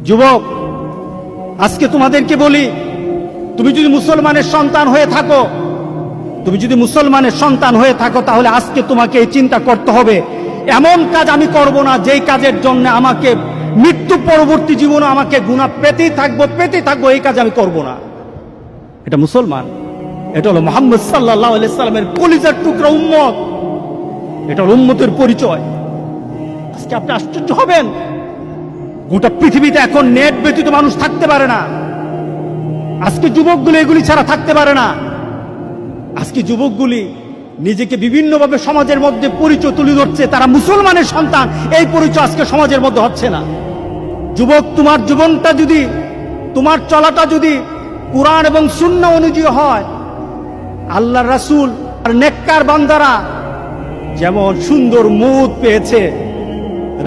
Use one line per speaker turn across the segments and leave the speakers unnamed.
যুবক, আজকে তোমাদেরকে বলি, তুমি যদি মুসলমানের সন্তান হয়ে থাকো, তাহলে আজকে তোমাকে এই চিন্তা করতে হবে, এমন কাজ আমি করব না যেই কাজের জন্য আমাকে মৃত্যু পরবর্তী জীবনে আমাকে গুনাহ পেতেই থাকবো, এই কাজ আমি করব না। এটা মুসলমান, এটা হলো মুহাম্মদ সাল্লাল্লাহু আলাইহি সাল্লামের কলিজার টুকরা উম্মত, এটা হলো উম্মতের পরিচয়। আজকে আপনি আশ্চর্য হবেন, গোটা পৃথিবীতে এখন নেট ব্যতীত মানুষ থাকতে পারে না। আজকে যুবকগুলি এগুলি ছাড়া থাকতে পারে না। আজকে যুবকগুলি নিজেকে বিভিন্নভাবে সমাজের মধ্যে পরিচয় তুলে ধরছে, তারা মুসলমানের সন্তান, এই পরিচয় আজকে সমাজের মধ্যে হচ্ছে না। যুবক, তোমার জীবনটা যদি, তোমার চলাটা যদি কুরআন এবং সুন্নাহ অনুযায়ী হয়, আল্লাহর রাসূল আর নেককার বান্দারা যেমন সুন্দর মৌত পেয়েছে,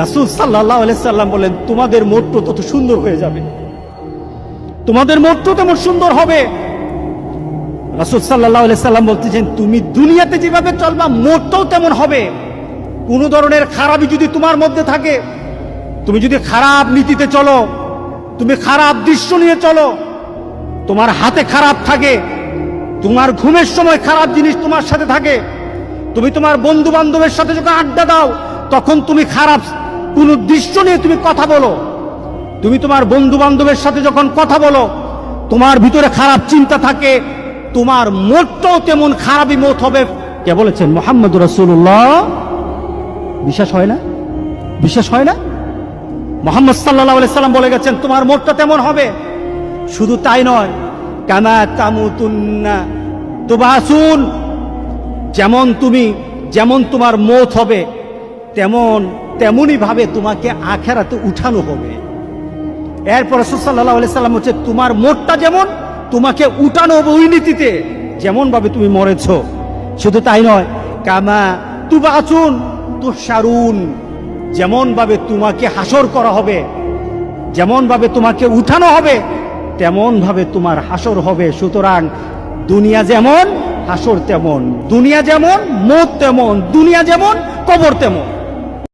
রাসূল সাল্লাল্লাহু আলাইহি সাল্লাম বলেন তোমাদের মৌত তত সুন্দর হয়ে যাবে, তোমাদের মৌত তেমন সুন্দর হবে। রাসূল সাল্লাল্লাহু আলাইহি সাল্লাম বলতেছেন তুমি দুনিয়াতে যেভাবে চলবা মৌতও তেমন হবে। কোন ধরনের খারাপই যদি তোমার মধ্যে থাকে, তুমি যদি খারাপ নীতিতে চলো, তুমি খারাপ দৃশ্য নিয়ে চলো, তোমার হাতে খারাপ থাকে, তোমার ঘুমের সময় খারাপ জিনিস তোমার সাথে থাকে, তুমি তোমার বন্ধু বান্ধবের সাথে যখন আড্ডা দাও তখন তুমি খারাপ কোন দৃশ্য নিয়ে তুমি কথা বলো, তুমি তোমার বন্ধু বান্ধবের সাথে যখন কথা বলো তোমার ভিতরে খারাপ চিন্তা থাকে, তোমার মতটাও তেমন খারাপই মত হবে। কে বলেছেন? মুহাম্মদুর রাসূলুল্লাহ। বিশ্বাস হয় না? বিশ্বাস হয় না? মুহাম্মদ সাল্লাল্লাহু আলাইহি সাল্লাম বলে গেছেন তোমার মতটা তেমন হবে। শুধু তাই নয়, কামা তামুতুন্না তুবাসুন, যেমন তোমার মত হবে তেমনই ভাবে তোমাকে আখিরাতে উঠানো হবে। এরপর রাসূল সাল্লাল্লাহু আলাইহি সাল্লাম হচ্ছে তোমার মতটা যেমন, তোমাকে উঠানো হবে ওই নীতিতে যেমন ভাবে তুমি মরেছো। শুধু তাই নয়, কামা তুবাসুন তুহশারুন, যেমন ভাবে তোমাকে হাসর করা হবে, যেমন ভাবে তোমাকে উঠানো হবে তেমন ভাবে তোমার হাসর হবে। সুতরাং দুনিয়া যেমন হাসর তেমন, দুনিয়া যেমন মত তেমন, দুনিয়া যেমন কবর তেমন।